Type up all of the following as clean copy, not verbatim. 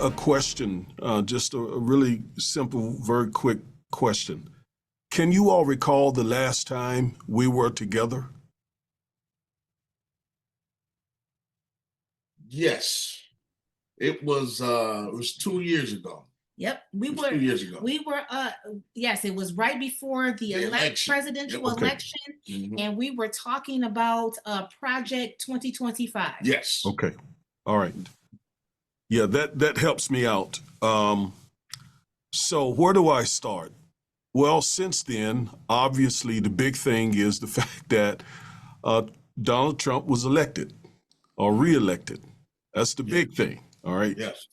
a question, just a really simple, very quick question. Can you all recall the last time we were together? Yes, it was 2 years ago. Yep, It was 2 years ago. Yes, it was right before the election. presidential Yep. Okay. election, Mhm. and we were talking about Project 2025. Yes. Okay. All right. Yeah, that helps me out. So where do I start? Well, since then, obviously, the big thing is the fact that Donald Trump was elected or reelected. That's the big thing. All right. Yes.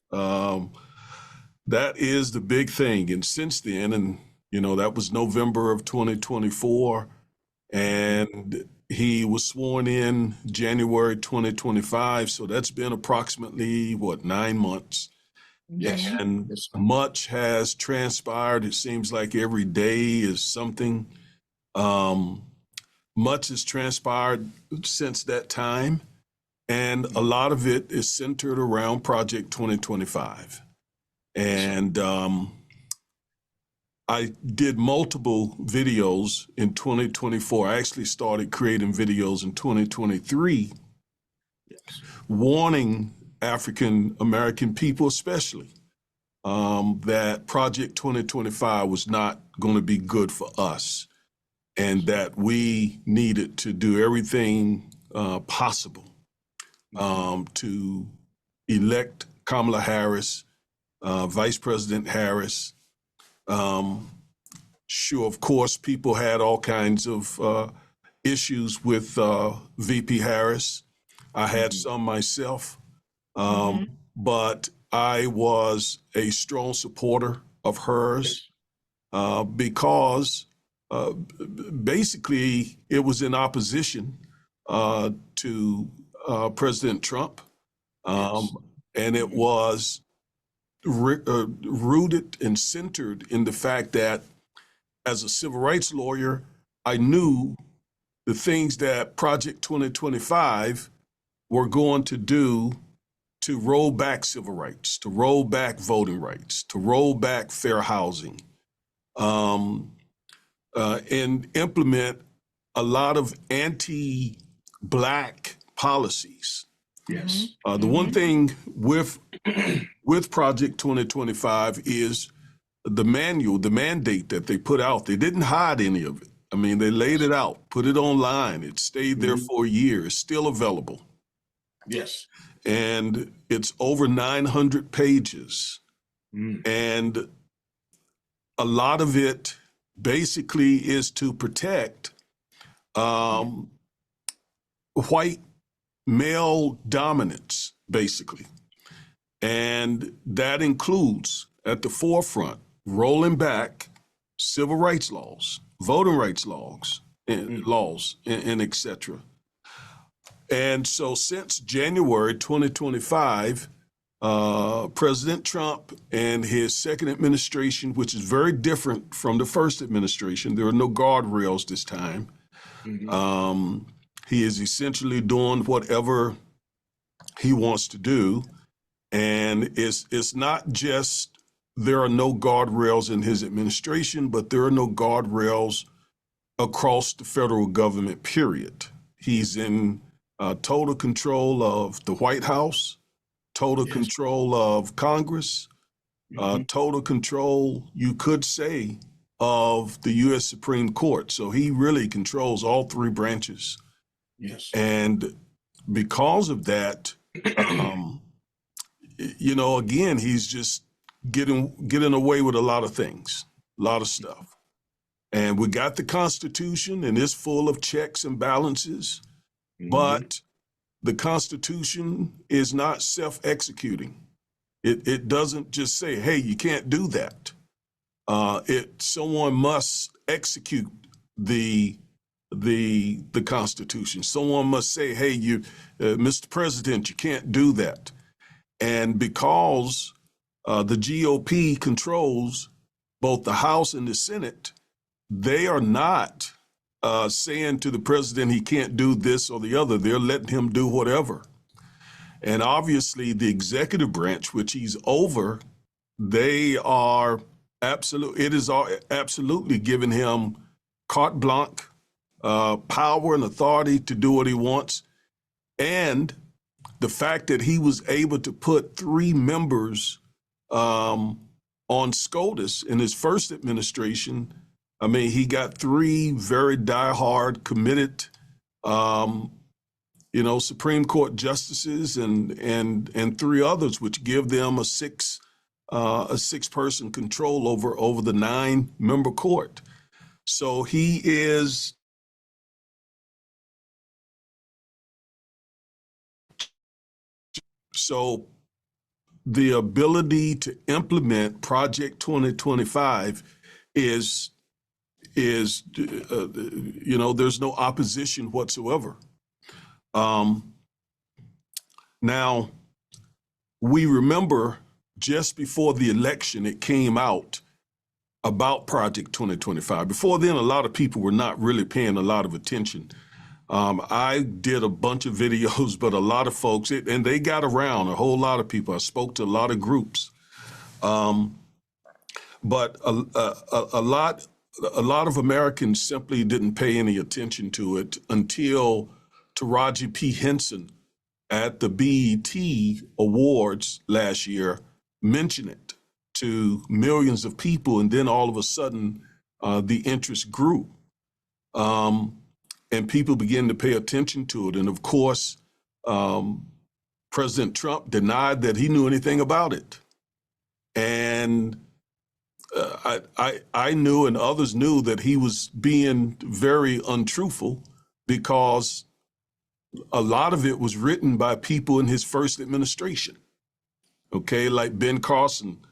That is the big thing. And since then, and that was November of 2024, and he was sworn in January 2025. So that's been approximately, 9 months. Yes. And Yes. much has transpired. It seems like every day is something. Much has transpired since that time. And a lot of it is centered around Project 2025. And I did multiple videos in 2024. I actually started creating videos in 2023, warning African American people especially that Project 2025 was not going to be good for us, and that we needed to do everything possible to elect Kamala Harris, Vice President Harris. Sure, of course, people had all kinds of issues with VP Harris. I had some myself, but I was a strong supporter of hers because basically it was in opposition to President Trump, and it was rooted and centered in the fact that as a civil rights lawyer, I knew the things that Project 2025 were going to do to roll back civil rights, to roll back voting rights, to roll back fair housing, and implement a lot of anti-Black policies. Yes. The one thing with Project 2025 is the manual, the mandate that they put out. They didn't hide any of it. I mean, they laid it out, put it online. It stayed there for a year. It's still available. Yes. And it's over 900 pages. And a lot of it basically is to protect white male dominance, basically. And that includes, at the forefront, rolling back civil rights laws, voting rights laws, and et cetera. And so since January 2025, President Trump and his second administration, which is very different from the first administration, there are no guardrails this time. He is essentially doing whatever he wants to do. And it's not just there are no guardrails in his administration, but there are no guardrails across the federal government, period. He's in total control of the White House, total control of Congress, total control, you could say, of the U.S. Supreme Court. So he really controls all three branches. Yes. And because of that, again, he's just getting away with a lot of things, a lot of stuff. And we got the Constitution, and it's full of checks and balances, but the Constitution is not self-executing. It doesn't just say, hey, you can't do that. Someone must execute the Constitution. Someone must say, hey, Mr. President, you can't do that. And because the GOP controls both the House and the Senate, they are not saying to the president he can't do this or the other. They're letting him do whatever. And obviously the executive branch, which he's over, they are absolutely giving him carte blanche, power and authority to do what he wants. And the fact that he was able to put 3 members on SCOTUS in his first administration, I mean, he got 3 very diehard, committed, Supreme Court justices and 3 others, which give them a 6-person control over the 9-member court. So he is. So the ability to implement Project 2025 is there's no opposition whatsoever. Now, we remember just before the election, it came out about Project 2025. Before then, a lot of people were not really paying a lot of attention. I did a bunch of videos, but a lot of folks, and they got around, a whole lot of people. I spoke to a lot of groups. But a lot of Americans simply didn't pay any attention to it until Taraji P. Henson at the BET Awards last year mentioned it to millions of people, and then all of a sudden the interest grew. And people began to pay attention to it. And of course, President Trump denied that he knew anything about it. And I knew and others knew that he was being very untruthful, because a lot of it was written by people in his first administration. Okay, like Ben Carson,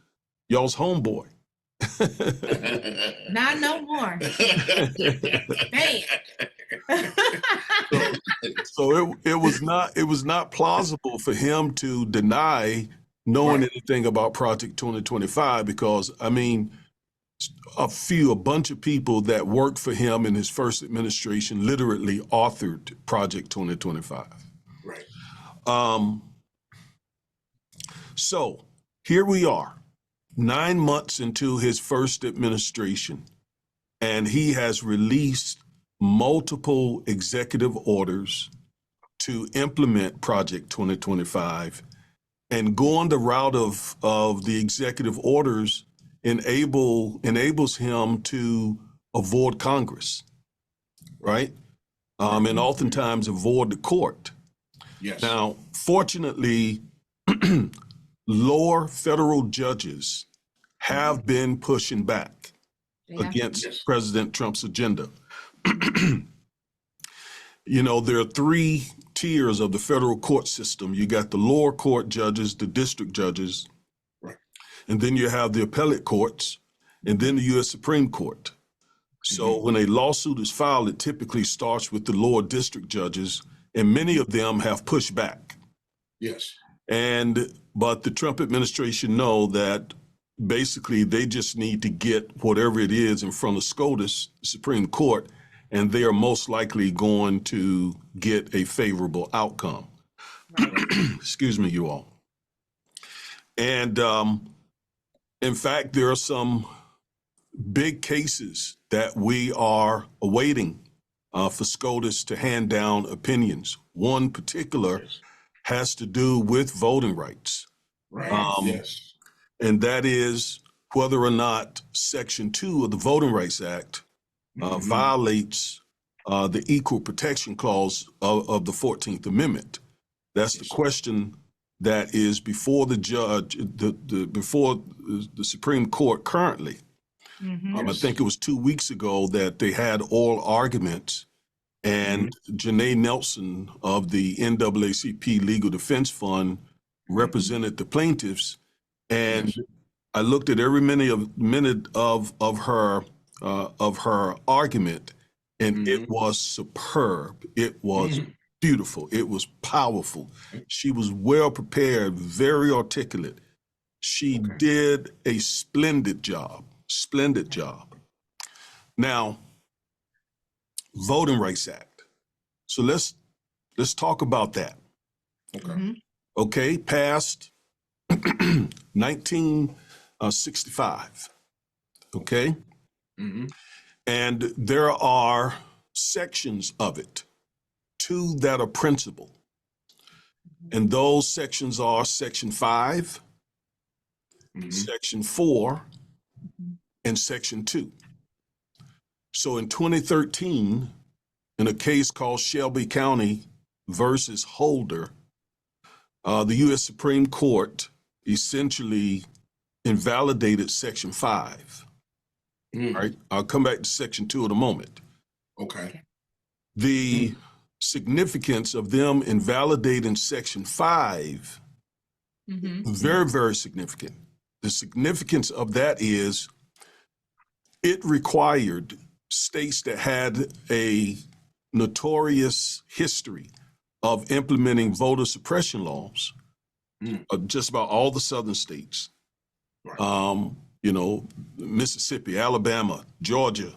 y'all's homeboy. Not no more. Man. So it was not plausible for him to deny knowing anything about Project 2025, because I mean, a bunch of people that worked for him in his first administration literally authored Project 2025. Right. So here we are, 9 months into his first administration, and he has released multiple executive orders to implement Project 2025, and going the route of the executive orders enables him to avoid Congress, right? And oftentimes avoid the court. Yes. Now, fortunately, lower federal judges have been pushing back against President Trump's agenda. There are 3 tiers of the federal court system. You got the lower court judges, the district judges, and then you have the appellate courts, and then the U.S. Supreme Court. So when a lawsuit is filed, it typically starts with the lower district judges, and many of them have pushed back. Yes. But the Trump administration know that basically they just need to get whatever it is in front of SCOTUS, Supreme Court, and they are most likely going to get a favorable outcome. Excuse me, you all. And in fact, there are some big cases that we are awaiting for SCOTUS to hand down opinions. One particular has to do with voting rights. Right. And that is whether or not Section 2 of the Voting Rights Act violates the Equal Protection Clause of the 14th Amendment. That's the question that is before the judge, before the Supreme Court currently. I think it was 2 weeks ago that they had oral arguments, and Janae Nelson of the NAACP Legal Defense Fund represented the plaintiffs, and I looked at every minute of her argument, and it was superb. It was beautiful. It was powerful. She was well prepared, very articulate. She did a splendid job. Splendid job. Now, Voting Rights Act. So let's talk about that. okay, passed 1965, okay? Mhm. And there are sections of it, two that are principal. And those sections are Section 5, Mhm. Section 4, and Section 2. So in 2013, in a case called Shelby County versus Holder, the U.S. Supreme Court essentially invalidated Section 5. Mm. All right, I'll come back to Section 2 in a moment. Okay. The significance of them invalidating Section 5, very, very significant. The significance of that is it required states that had a notorious history of implementing voter suppression laws, just about all the southern states, Right. you know, Mississippi, Alabama, Georgia,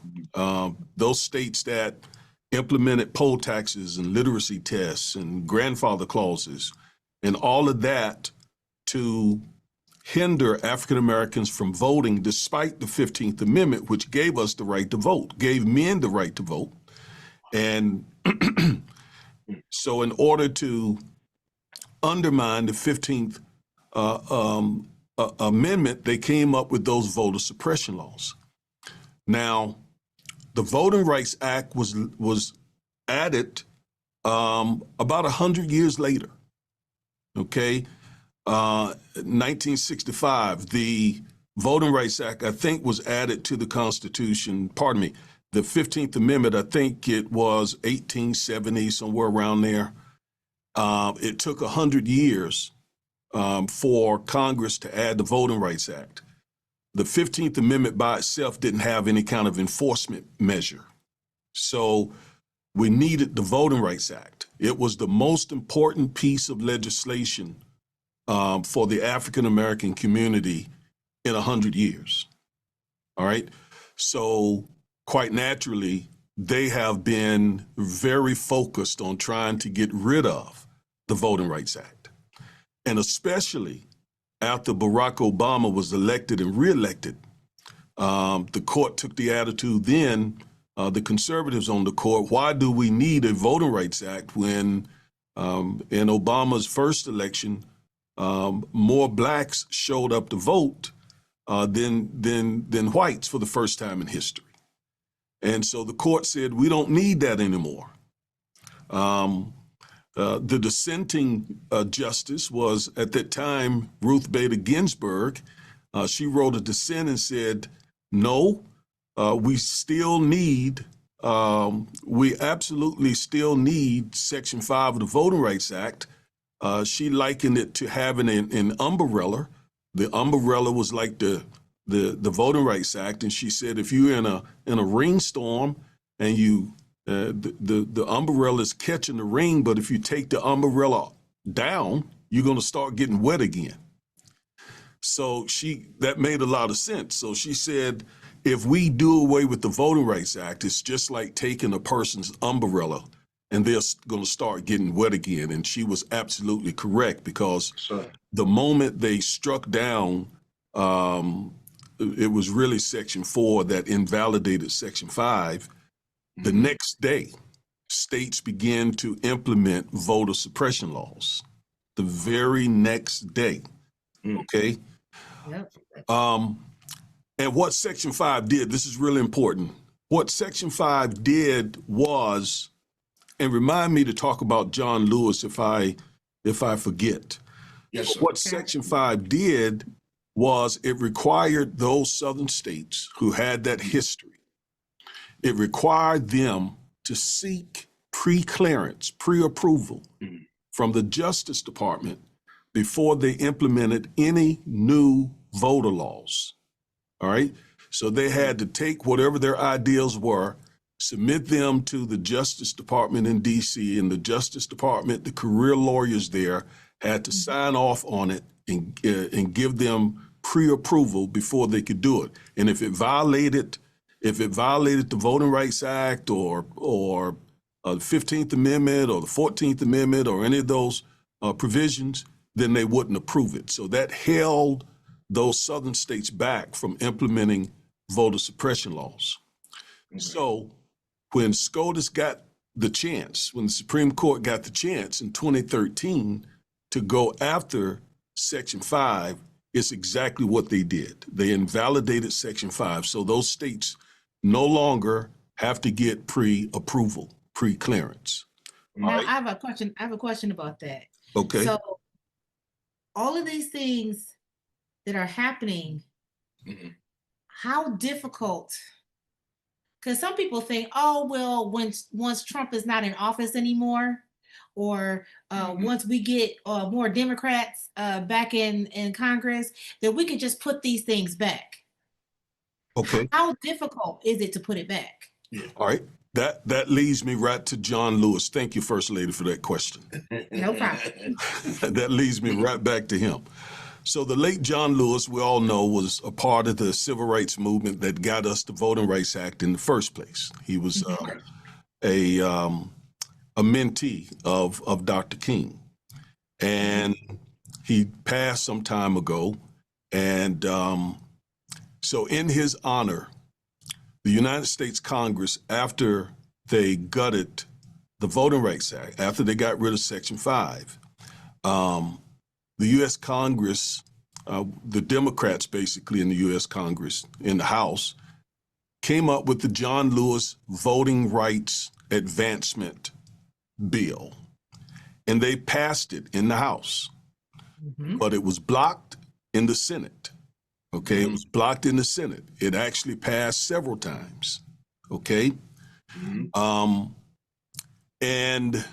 those states that implemented poll taxes and literacy tests and grandfather clauses and all of that to hinder African Americans from voting despite the 15th Amendment, which gave us the right to vote, gave men the right to vote. And so in order to undermine the 15th Amendment, they came up with those voter suppression laws. Now, the Voting Rights Act was added about 100 years later, okay? 1965, the Voting Rights Act, I think, was added to the Constitution, pardon me, the 15th Amendment, I think it was 1870, somewhere around there. It took 100 years for Congress to add the Voting Rights Act. The 15th Amendment by itself didn't have any kind of enforcement measure. So we needed the Voting Rights Act. It was the most important piece of legislation for the African American community in 100 years. All right. So quite naturally, they have been very focused on trying to get rid of the Voting Rights Act. And especially after Barack Obama was elected and reelected, the court took the attitude then, the conservatives on the court, why do we need a Voting Rights Act when in Obama's first election, more blacks showed up to vote than whites for the first time in history. And so the court said, we don't need that anymore. The dissenting justice was, at that time, Ruth Bader Ginsburg. She wrote a dissent and said, no, we absolutely still need Section 5 of the Voting Rights Act. She likened it to having an umbrella. The umbrella was like the Voting Rights Act, and she said if you're in a rainstorm and the umbrella is catching the rain, but if you take the umbrella down, you're going to start getting wet again. So that made a lot of sense. So she said, if we do away with the Voting Rights Act, it's just like taking a person's umbrella and they're going to start getting wet again. And she was absolutely correct, because the moment they struck down, it was really Section 4 that invalidated Section 5. The next day, states began to implement voter suppression laws. The very next day, okay? Yep. And what Section 5 did, this is really important. What Section 5 did was, and remind me to talk about John Lewis if I forget. Yes, sir. What Section 5 did was it required those southern states who had that history, it required them to seek pre-clearance, pre-approval from the Justice Department before they implemented any new voter laws. All right? So they had to take whatever their ideals were, submit them to the Justice Department in D.C., and the Justice Department, the career lawyers there, had to sign off on it and give them pre-approval before they could do it. And if it violated the Voting Rights Act or the 15th Amendment or the 14th Amendment or any of those provisions, then they wouldn't approve it. So that held those southern states back from implementing voter suppression laws. Okay. So when SCOTUS got the chance, when the Supreme Court got the chance in 2013 to go after Section 5, it's exactly what they did. They invalidated Section 5. So those states no longer have to get pre-approval, pre-clearance. Now, Right. I have a question. I have a question about that. Okay. So all of these things that are happening, Mhm. how difficult? Because some people think, oh, well, once Trump is not in office anymore, or once we get more Democrats back in Congress, that we can just put these things back. Okay. How difficult is it to put it back? Yeah. All right. That leads me right to John Lewis. Thank you, First Lady, for that question. No problem. That leads me right back to him. So the late John Lewis, we all know, was a part of the civil rights movement that got us the Voting Rights Act in the first place. He was a mentee of Dr. King, and he passed some time ago. And so in his honor, the United States Congress, after they gutted the Voting Rights Act, after they got rid of Section 5, the U.S. Congress, the Democrats basically in the U.S. Congress, in the House, came up with the John Lewis Voting Rights Advancement Bill. And they passed it in the House, but it was blocked in the Senate. Okay, it was blocked in the Senate. It actually passed several times. Okay. And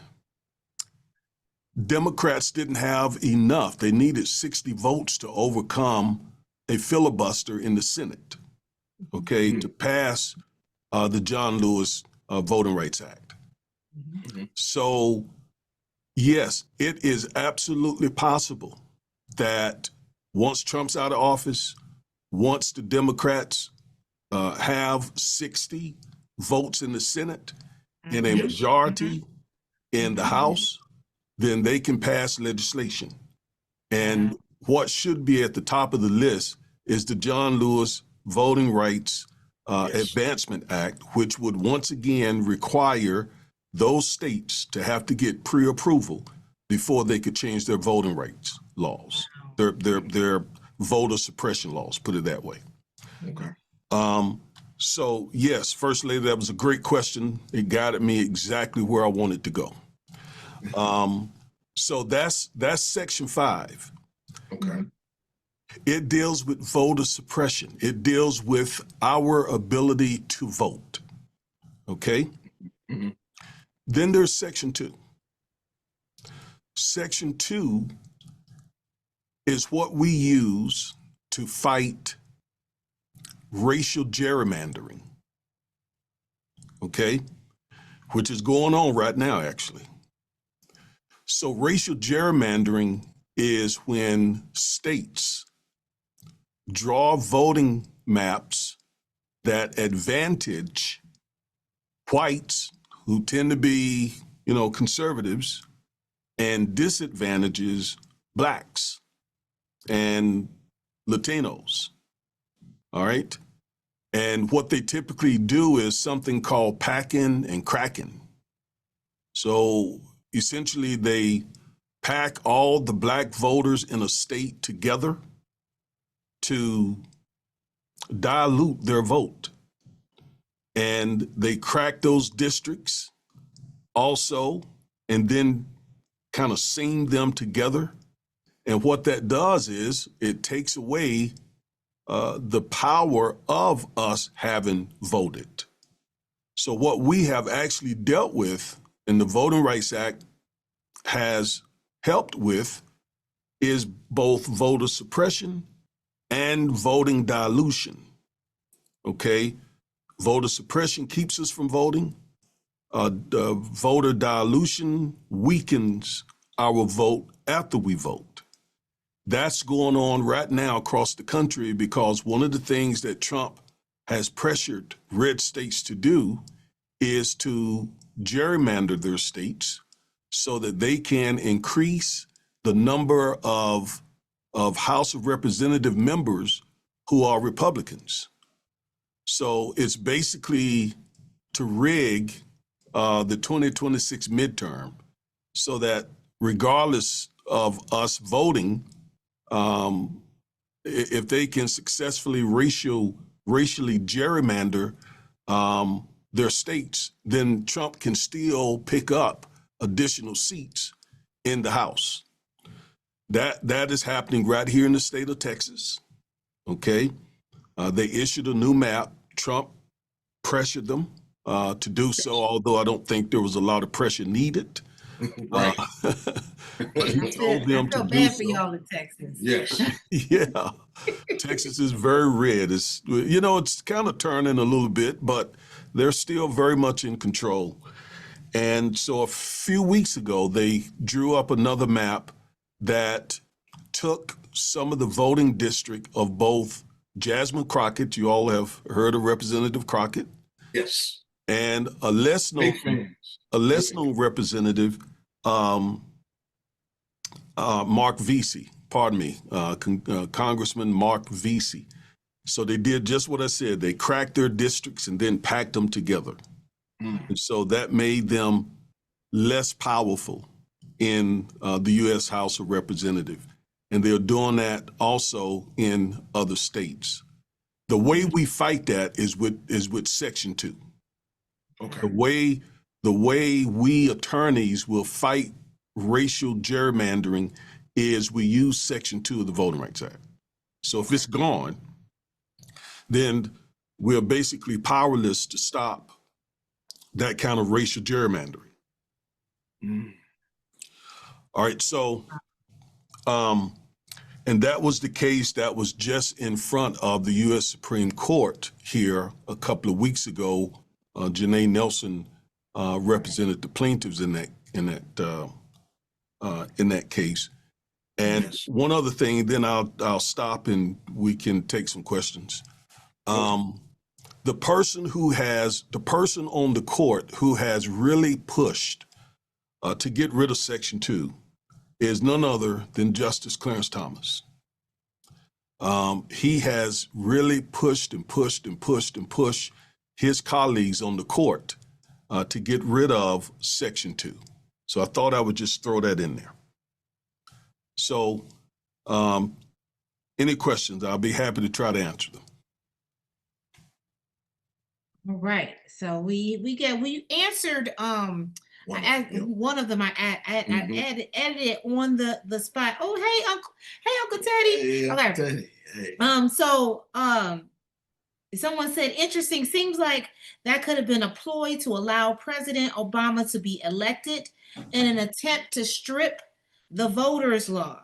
Democrats didn't have enough. They needed 60 votes to overcome a filibuster in the Senate, okay, to pass the John Lewis Voting Rights Act. So, yes, it is absolutely possible that once Trump's out of office, once the Democrats have 60 votes in the Senate and a majority in the House, then they can pass legislation. And what should be at the top of the list is the John Lewis Voting Rights Advancement Act, which would once again require those states to have to get pre-approval before they could change their voting rights laws, their voter suppression laws, put it that way. Okay. So yes, First Lady, that was a great question. It guided me exactly where I wanted to go. So that's Section 5. Okay. It deals with voter suppression. It deals with our ability to vote. Okay? Then there's Section 2. Section 2 is what we use to fight racial gerrymandering. Okay? Which is going on right now, actually. So racial gerrymandering is when states draw voting maps that advantage whites who tend to be, conservatives, and disadvantages blacks and Latinos. All right? And what they typically do is something called packing and cracking. So essentially, they pack all the black voters in a state together to dilute their vote. And they crack those districts also, and then kind of seam them together. And what that does is it takes away the power of us having voted. So what we have actually dealt with, and the Voting Rights Act has helped with, is both voter suppression and voting dilution. Okay? Voter suppression keeps us from voting. Voter dilution weakens our vote after we vote. That's going on right now across the country because one of the things that Trump has pressured red states to do is to gerrymander their states so that they can increase the number of House of Representative members who are Republicans. So it's basically to rig the 2026 midterm so that regardless of us voting, if they can successfully racially gerrymander their states, then Trump can still pick up additional seats in the House. That is happening right here in the state of Texas. Okay, they issued a new map. Trump pressured them to do so, although I don't think there was a lot of pressure needed. Right. But he told them I feel to do bad for so. y'all in Texas. Yes. Yeah, Texas is very red. It's, you know, it's kind of turning a little bit, but they're still very much in control. And so a few weeks ago, they drew up another map that took some of the voting district of both Jasmine Crockett, you all have heard of Representative Crockett, Yes. and a less known representative, Mark Vesey, pardon me, Congressman Mark Vesey. So they did just what I said. They cracked their districts and then packed them together. And so that made them less powerful in the U.S. House of Representatives. And they're doing that also in other states. The way we fight that is with Section 2. Okay. The way we attorneys will fight racial gerrymandering is we use Section 2 of the Voting Rights Act. So if it's gone, then we're basically powerless to stop that kind of racial gerrymandering. All right, so, and that was the case that was just in front of the U.S. Supreme Court here a couple of weeks ago. Janae Nelson represented the plaintiffs in that case. And Yes. one other thing, then I'll stop and we can take some questions. The person on the court who has really pushed to get rid of Section 2 is none other than Justice Clarence Thomas. He has really pushed his colleagues on the court to get rid of Section 2. So I thought I would just throw that in there. So any questions, I'll be happy to try to answer them. All right. So we answered one of them. I added it on the spot. Oh, hey Uncle Teddy. Hey, Okay. Teddy. Hey. Someone said, interesting, seems like that could have been a ploy to allow President Obama to be elected in an attempt to strip the voters' law,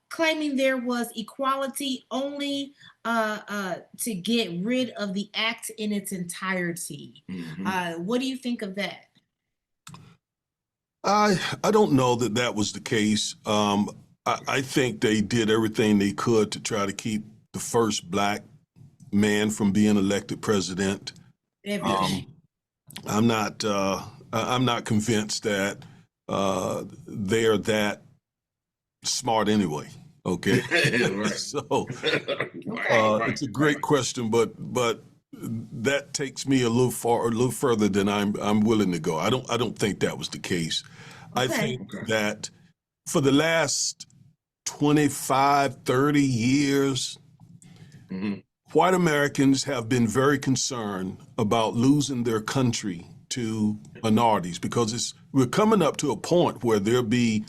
claiming there was equality only to get rid of the act in its entirety. What do you think of that? I don't know that was the case. I think they did everything they could to try to keep the first Black man from being elected president. I'm not convinced that they are that smart anyway. Okay, Right. So it's a great question, but that takes me a little further than I'm willing to go. I don't think that was the case. Okay. I think that for the last 25, 30 years, white Americans have been very concerned about losing their country to minorities because we're coming up to a point where there'll be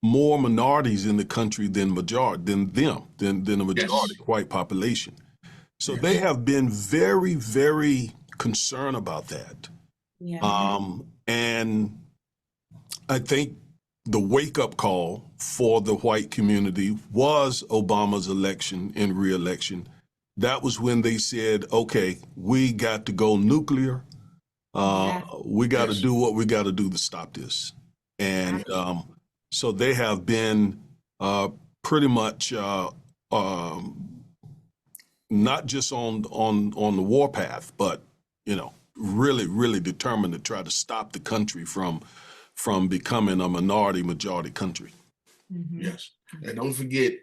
more minorities in the country than a majority white population. So they have been very, very concerned about that. Yeah. And I think the wake-up call for the white community was Obama's election and re-election. That was when they said, okay, we got to go nuclear. We got to do what we got to do to stop this. And so they have been pretty much not just on the warpath, but, really, really determined to try to stop the country from becoming a majority country. Yes. And don't forget,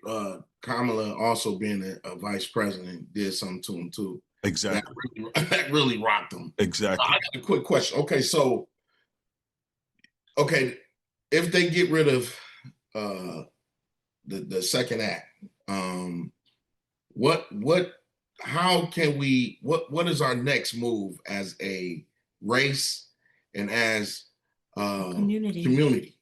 Kamala also being a vice president did something to him too. Exactly. That really rocked him. Exactly. I got a quick question. Okay, so if they get rid of the second act, how can we what is our next move as a race and as community?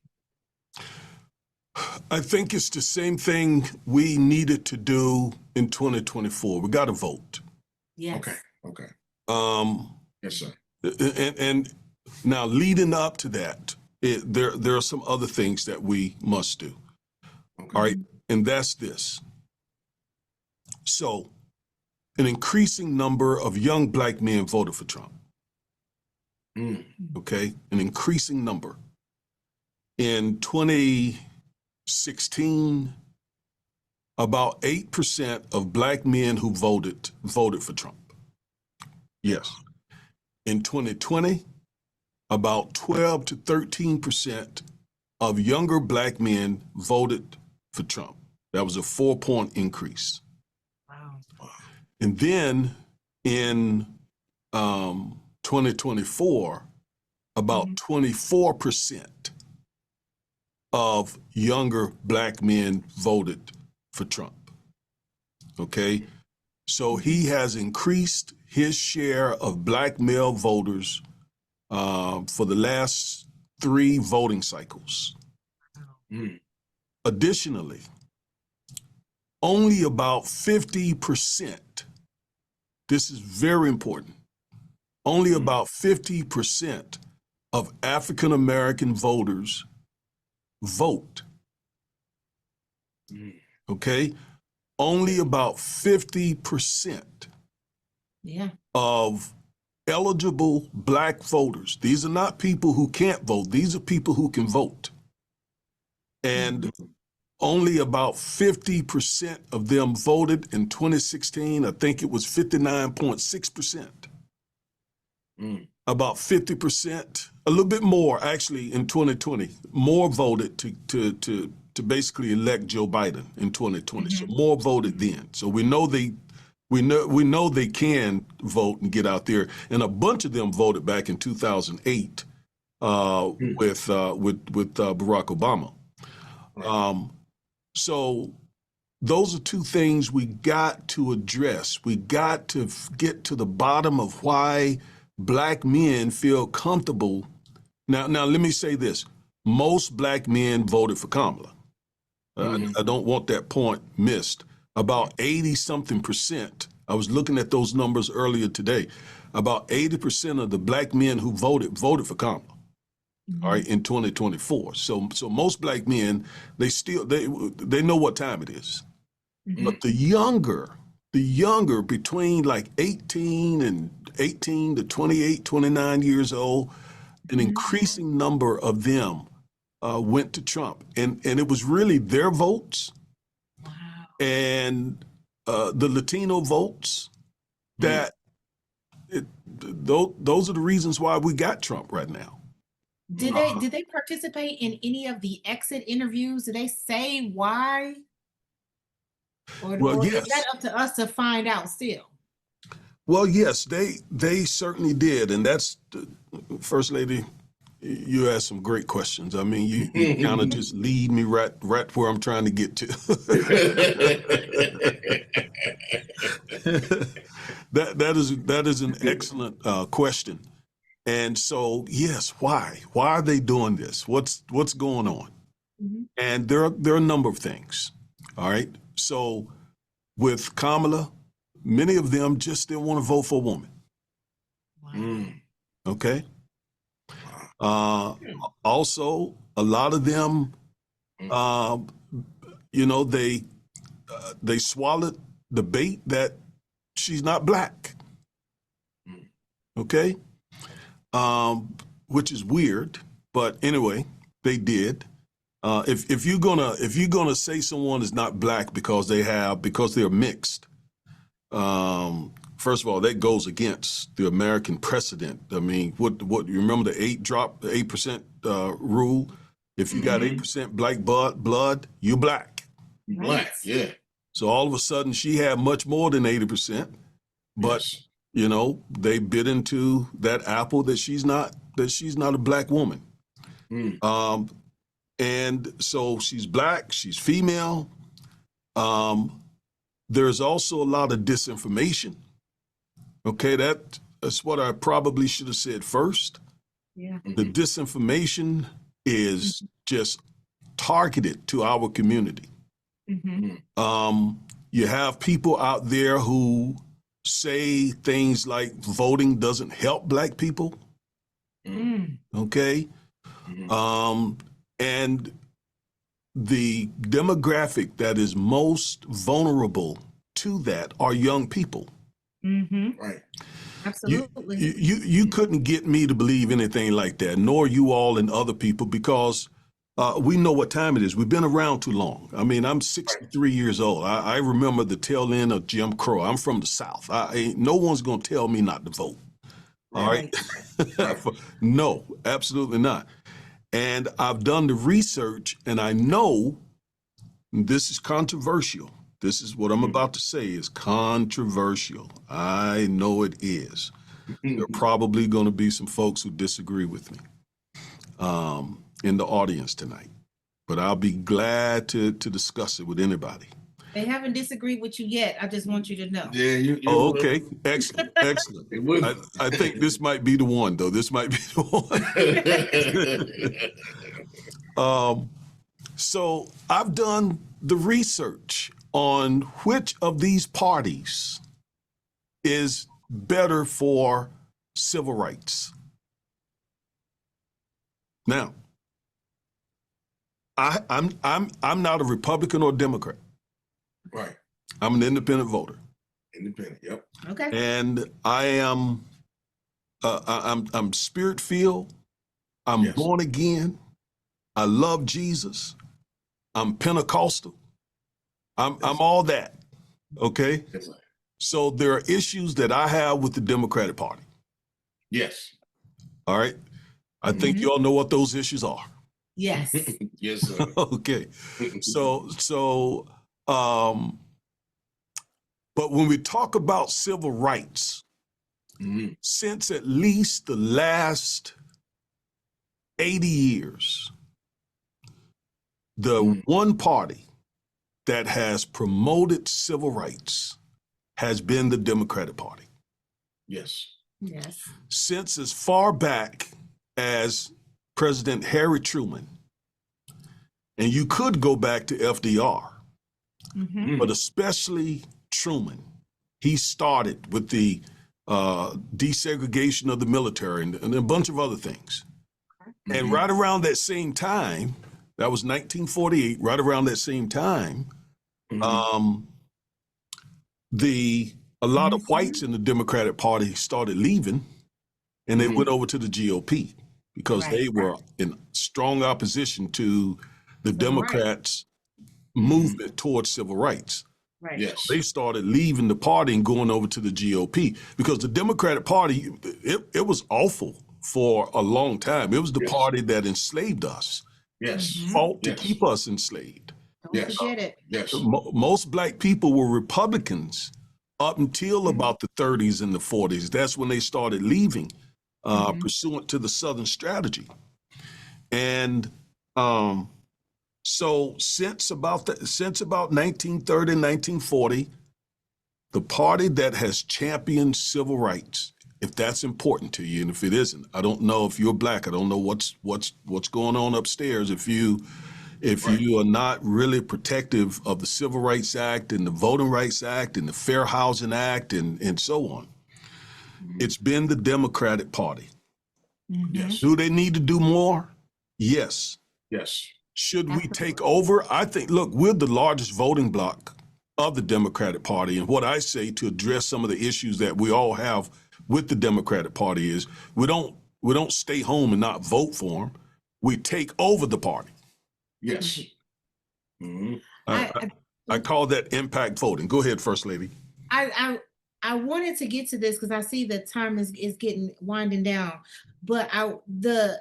I think it's the same thing we needed to do in 2024. We got to vote. Yes. Okay. Yes, sir. And now leading up to that, there are some other things that we must do. Okay. All right. And that's this. So an increasing number of young black men voted for Trump. Okay. An increasing number. In 2016, about 8% of black men who voted for Trump. Yes. In 2020, about 12 to 13% of younger black men voted for Trump. That was a 4-point increase. Wow. And then in 2024, about 24% of younger black men voted for Trump. Okay? So he has increased his share of black male voters for the last 3 voting cycles. Additionally, only about 50%, this is very important, only about 50% of African American voters vote. Okay? Only about 50% of eligible black voters, these are not people who can't vote, these are people who can vote. And only about 50% of them voted in 2016. I think it was 59.6%. About 50%, a little bit more actually in 2020, more voted to basically elect Joe Biden in 2020. So more voted then. So we know they can vote and get out there. And a bunch of them voted back in 2008 with Barack Obama. So those are 2 things we got to address. We got to get to the bottom of why black men feel comfortable. Now let me say this. Most black men voted for Kamala. I don't want that point missed. About 80-something%, I was looking at those numbers earlier today, about 80% of the black men who voted for Kamala. All right, in 2024. So most black men, they know what time it is. But the younger between like 18 to 28, 29 years old, an increasing number of them went to Trump. And it was really their votes and the Latino votes that those are the reasons why we got Trump right now. Did they participate in any of the exit interviews? Did they say why? Or yes. Is that up to us to find out still? Well, yes, they certainly did. And that's, First Lady, you asked some great questions. I mean, you kind of just lead me right where I'm trying to get to. That is an excellent question. And so, yes, why? Why are they doing this? What's going on? And there are a number of things. All right. So with Kamala, many of them just didn't want to vote for a woman. Okay. Also, a lot of them, they swallowed the bait that she's not black. Okay. Which is weird, but anyway, they did. If you're gonna say someone is not black because they're mixed, first of all, that goes against the American precedent. I mean, what you remember the 8% rule? If you got 8% black blood, you black. Black, yeah. So all of a sudden she had much more than 80%, but Yes. you know, they bit into that apple that she's not a black woman. And so she's black, she's female. There's also a lot of disinformation. Okay, that's what I probably should have said first. Yeah. The disinformation is just targeted to our community. You have people out there who say things like voting doesn't help black people. Okay. And the demographic that is most vulnerable to that are young people. Right. Absolutely. You couldn't get me to believe anything like that, nor you all and other people, because we know what time it is. We've been around too long. I mean, I'm 63 years old. I remember the tail end of Jim Crow. I'm from the South. No one's going to tell me not to vote. All right. No, absolutely not. And I've done the research, and I know this is controversial. This is what I'm about to say is controversial. I know it is. There are probably going to be some folks who disagree with me in the audience tonight, but I'll be glad to discuss it with anybody. They haven't disagreed with you yet. I just want you to know. Yeah. Oh, okay. Excellent. Excellent. I think this might be the one, though. This might be the one. So I've done the research on which of these parties is better for civil rights. Now, I'm not a Republican or Democrat. Right. I'm an independent voter. Independent. Yep. Okay. And I am I'm spirit-filled. I'm born again. I love Jesus. I'm Pentecostal. I'm all that. Okay. Yes. So there are issues that I have with the Democratic Party. Yes. All right. I think you all know what those issues are. Yes. Yes, sir. Okay. But when we talk about civil rights, since at least the last 80 years, the one party that has promoted civil rights has been the Democratic Party. Yes. Yes. Since as far back as President Harry Truman, and you could go back to FDR, but especially Truman, he started with the desegregation of the military and a bunch of other things. And right around that same time, that was 1948, right around that same time, a lot of whites in the Democratic Party started leaving, and they went over to the GOP because they were in strong opposition to the Democrats' movement towards civil rights. Right. Yes. They started leaving the party and going over to the GOP because the Democratic Party, it was awful for a long time. It was the party that enslaved us. Yes. Fought to keep us enslaved. Don't forget it. Yes. Most black people were Republicans up until about the 30s and the 40s. That's when they started leaving, pursuant to the Southern strategy. And so since about 1930, 1940, the party that has championed civil rights, if that's important to you, and if it isn't, I don't know if you're black. I don't know what's going on upstairs. If you are not really protective of the Civil Rights Act and the Voting Rights Act and the Fair Housing Act and so on, it's been the Democratic Party. Yes. Do they need to do more? Yes. Yes. Should we take over? I think, look, we're the largest voting bloc of the Democratic Party. And what I say to address some of the issues that we all have with the Democratic Party is we don't stay home and not vote for them. We take over the party. Yes. I call that impact voting. Go ahead, First Lady. I wanted to get to this because I see the time is getting winding down, but the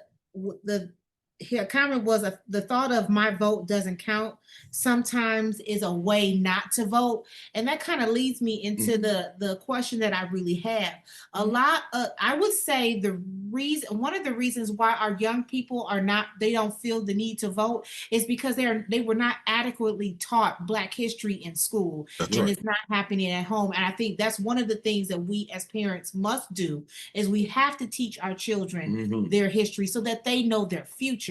here comment was the thought of my vote doesn't count sometimes is a way not to vote, and that kind of leads me into the question that I really have. A lot of, I would say one of the reasons why our young people they don't feel the need to vote is because they were not adequately taught Black history in school. That's and right. It's not happening at home, and I think that's one of the things that we as parents must do is we have to teach our children their history so that they know their future.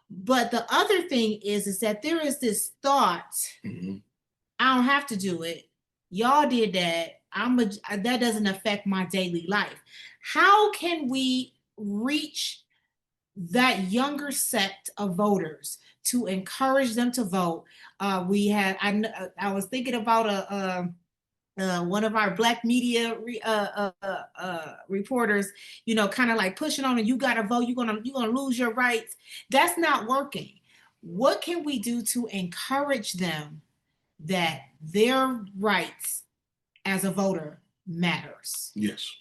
But the other thing is that there is this thought, I don't have to do it. Y'all did that. That doesn't affect my daily life. How can we reach that younger set of voters to encourage them to vote? I was thinking about one of our Black media reporters, kind of like pushing on, and you got to vote, you're gonna lose your rights. That's not working. What can we do to encourage them that their rights as a voter matters? Yes.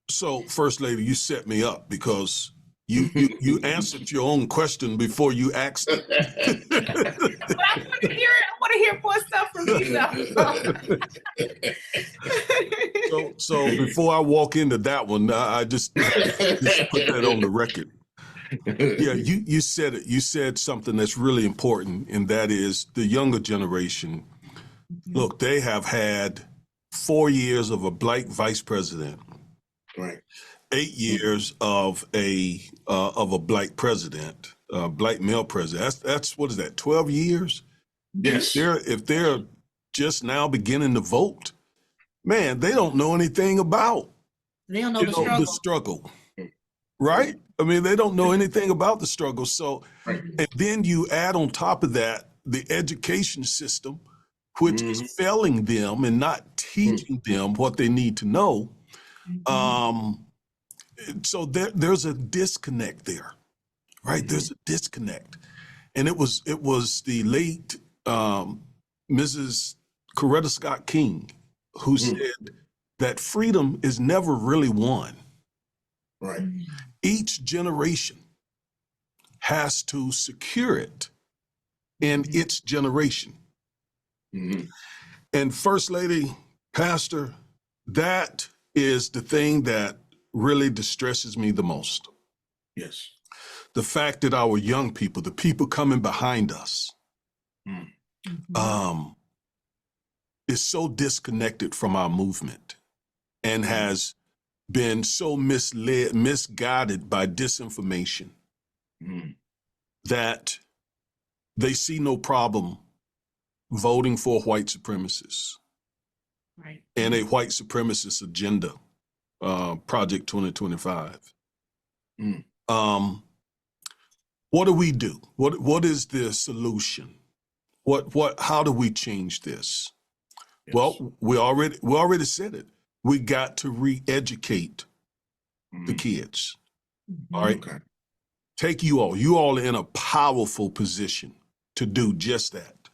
So, First Lady, you set me up because you answered your own question before you asked it. But I want to hear it. I want to hear more stuff from you. So before I walk into that one, I just put that on the record. Yeah, you said it. You said something that's really important, and that is the younger generation. Look, they have had 4 years of a Black vice president. Right. 8 years of a Black president, Black male president. That's what is that? 12 years. Yes. If they're just now beginning to vote, man, they don't know anything about. They don't know the struggle, right? I mean, they don't know anything about the struggle. So, and then you add on top of that the education system, which is failing them and not teaching them what they need to know. So there's a disconnect there, right? There's a disconnect, and it was the late Mrs. Coretta Scott King who said that freedom is never really won. Right. Each generation has to secure it in its generation. And First Lady, Pastor, that is the thing that really distresses me the most. Yes. The fact that our young people, the people coming behind us, is so disconnected from our movement and has been so misguided by disinformation that they see no problem voting for white supremacists and a white supremacist agenda. Project 2025. What do we do? What is the solution? How do we change this? Yes. Well, we already said it. We got to re-educate the kids. All right. Okay. Take you all in a powerful position to do just that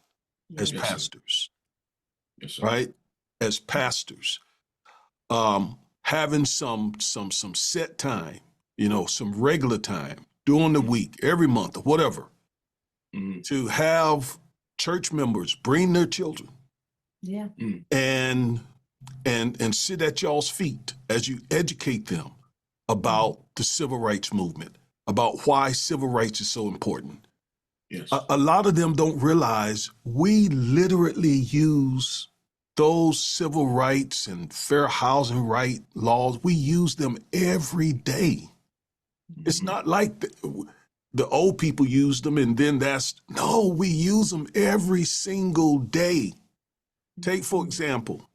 as pastors. Yes, sir. Right? As pastors. Having some set time, some regular time during the week, every month or whatever, to have church members bring their children, and sit at y'all's feet as you educate them about the civil rights movement, about why civil rights is so important. Yes. A lot of them don't realize we literally use those civil rights and fair housing right laws, we use them every day. It's not like the old people use them and then we use them every single day. Take for example,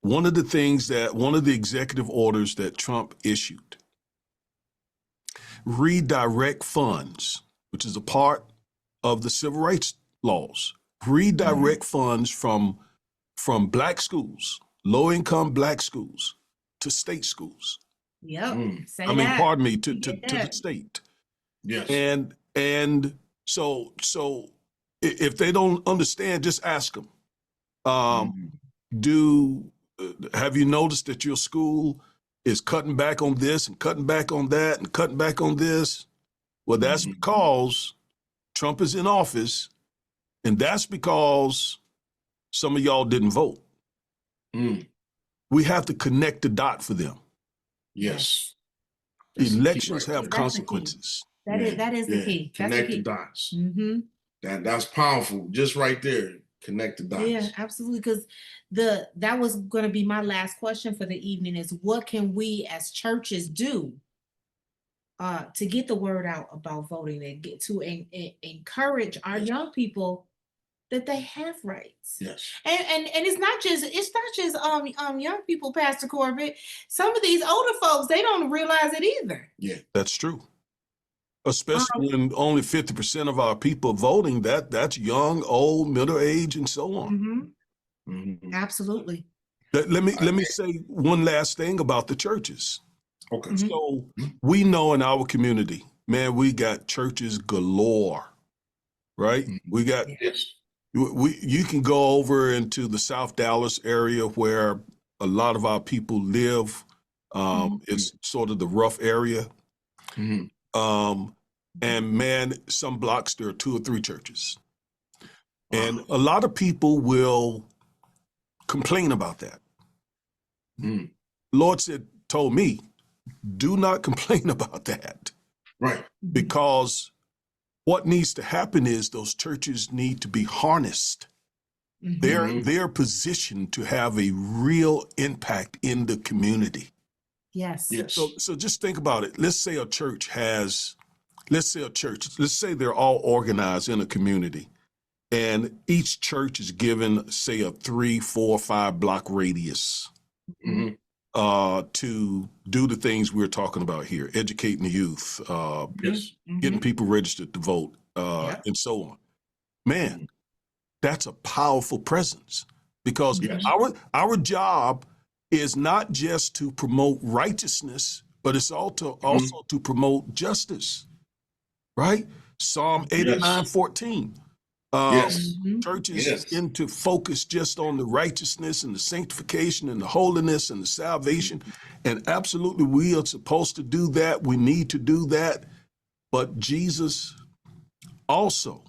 one of the executive orders that Trump issued, redirect funds, which is a part of the civil rights laws, redirect funds from Black schools, low-income Black schools, to state schools. Pardon me, to the state. Yes. And so if they don't understand, just ask them. Have you noticed that your school is cutting back on this and cutting back on that and cutting back on this. Well, that's because Trump is in office, and that's because some of y'all didn't vote. We have to connect the dot for them. Yes. That's the key Elections right have there. consequences. That is the key. That's Connect the the key. dots. Mm-hmm. That's powerful. Just right there. Connect the dots. Yeah, absolutely. Because that was going to be my last question for the evening is what can we as churches do to get the word out about voting and get to encourage our young people that they have rights. Yes. And it's not just young people, Pastor Corbett. Some of these older folks, they don't realize it either. Yeah. That's true. Especially when only 50% of our people voting, that's young, old, middle age, and so on. Absolutely. Let me say one last thing about the churches. Okay. So we know in our community, man, we got churches galore, right? We got you can go over into the South Dallas area where a lot of our people live. It's sort of the rough area. And man, some blocks there are 2 or 3 churches. And a lot of people will complain about that. Lord told me, do not complain about that. Right. Because what needs to happen is those churches need to be harnessed. They're positioned to have a real impact in the community. Yes. So just think about it. Let's say they're all organized in a community, and each church is given, say, a 3, 4, 5 block radius to do the things we're talking about here, educating the youth, getting people registered to vote, and so on. Man, that's a powerful presence because our job is not just to promote righteousness, but it's also to promote justice, right? Psalm 89:14. Churches begin to focus just on the righteousness and the sanctification and the holiness and the salvation. And absolutely, we are supposed to do that. We need to do that. But Jesus also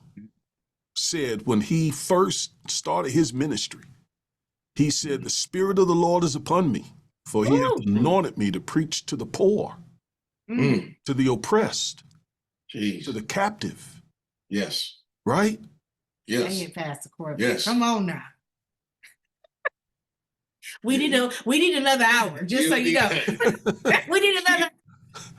said when he first started his ministry, he said, the Spirit of the Lord is upon me, for he hath anointed me to preach to the poor, to the oppressed, to the captive. Yes. Right? Yes. Say it, Pastor Corbett. Yes. Come on now. We need another hour, just so you know. We need another.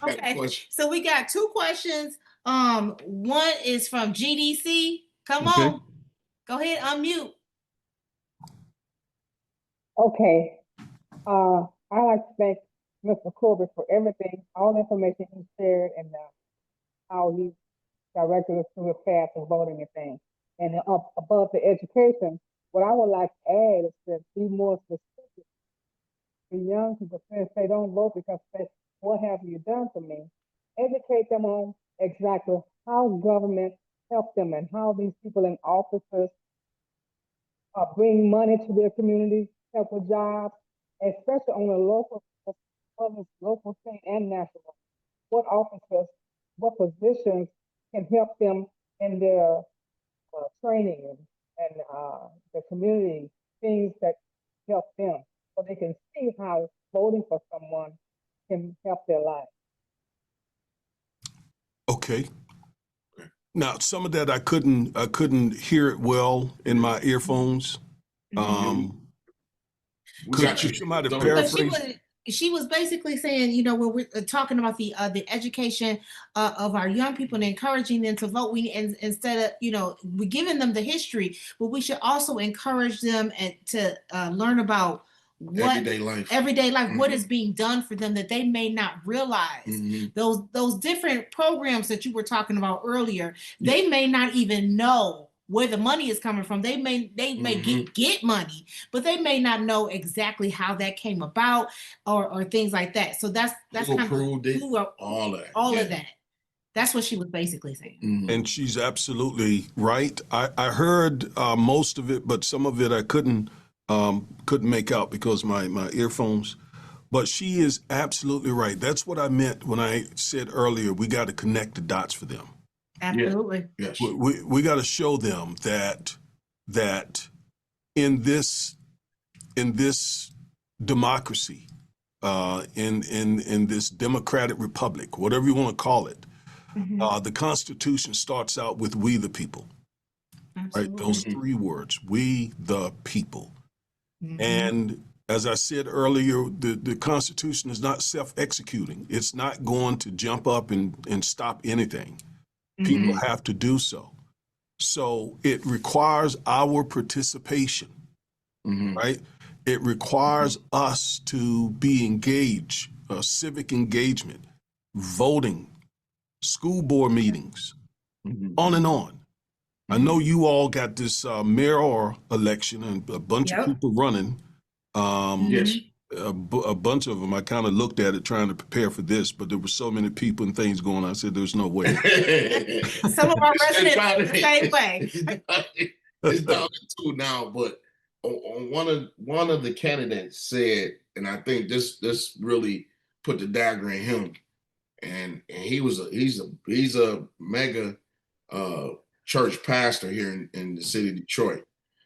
Okay. So we got 2 questions. One is from GDC. Come on. Go ahead, unmute. Okay. I like to thank Mr. Corbett for everything, all the information he shared, and how he directed us through the path of voting and things. And above the education, what I would like to add is to be more specific to young people, since they don't vote because they, what have you done for me? Educate them on exactly how government helped them and how these people in offices bring money to their communities, help with jobs, especially on a local, state, and national. What offices, what positions can help them in their training and the community, things that help them, so they can see how voting for someone can help their life. Okay. Now, some of that I couldn't hear it well in my earphones. Could somebody paraphrase? She was basically saying, you know, when we're talking about the education of our young people and encouraging them to vote, instead of, you know, we're giving them the history, but we should also encourage them to learn about what everyday life, what is being done for them that they may not realize. Those different programs that you were talking about earlier, they may not even know where the money is coming from. They may get money, but they may not know exactly how that came about or things like that. So that's kind of all of that. That's what she was basically saying. And she's absolutely right. I heard most of it, but some of it I couldn't make out because my earphones. But she is absolutely right. That's what I meant when I said earlier, we got to connect the dots for them. Absolutely. Yes. We got to show them that in this democracy, in this democratic republic, whatever you want to call it, the Constitution starts out with "we the people." Right? Absolutely. Those three words, "we the people." Mhm. And as I said earlier, the Constitution is not self-executing. It's not going to jump up and stop anything. People have to do so. So it requires our participation, right? It requires us to be engaged, civic engagement, voting, school board meetings, on and on. I know you all got this mayoral election and a bunch of Yep. people running. Yes. A bunch of them, I kind of looked at it trying to prepare for this, but there were so many people and things going on. I said, there's no way. Some of our residents feel the same way. It's down to two now, but on one of the candidates said, and I think this really put the dagger in him, and he's a mega church pastor here in the city of Detroit.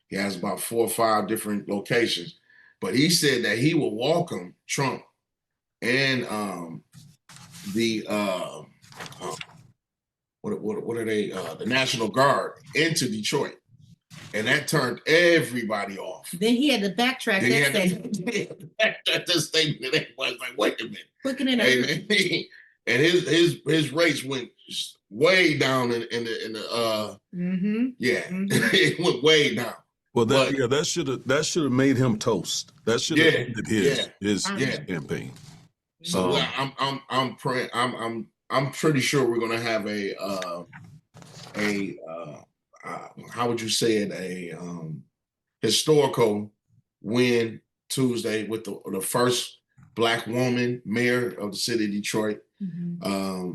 He has about 4 or 5 different locations, but he said that he will welcome Trump and the what are they, the National Guard into Detroit, and that turned everybody off. Then he had to backtrack Then he that had statement. that statement. Everybody's like, wait a minute. Looking in Hey, a man. And his race went way down in the it went way down. Well, But- that should have made him toast. That should have ended his Yeah. campaign. So I'm praying. I'm pretty sure we're gonna have a how would you say it, a historical win Tuesday with the first Black woman mayor of the city of Detroit. And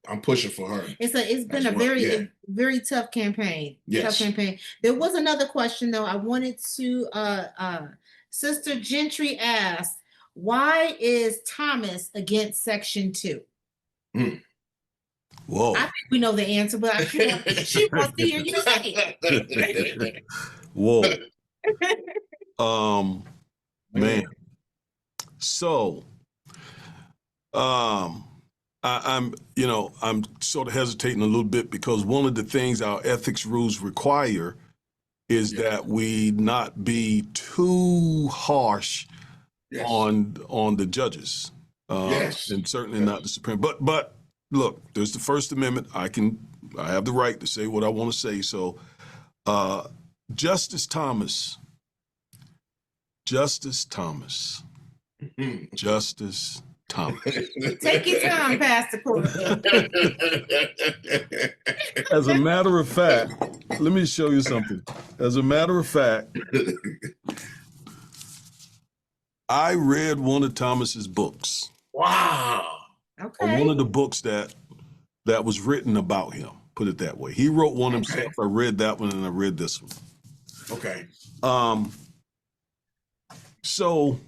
I'm pushing for her. It's been As a well, very tough campaign. Yes. Tough campaign. There was another question though. I wanted to Sister Gentry asked, why is Thomas against Section 2? Whoa. I think we know the answer, but she wants to hear you say it. Whoa. Man. So, I'm sort of hesitating a little bit because one of the things our ethics rules require is that we not be too harsh on the judges, and certainly not the Supreme. But look, there's the First Amendment. I have the right to say what I want to say. So, Justice Thomas. Justice Thomas. Take your time, Pastor Corbett. As a matter of fact, let me show you something. As a matter of fact, I read one of Thomas's books. Wow. Okay. One of the books that was written about him. Put it that way. He wrote one himself. I read that one and I read this one. Okay. So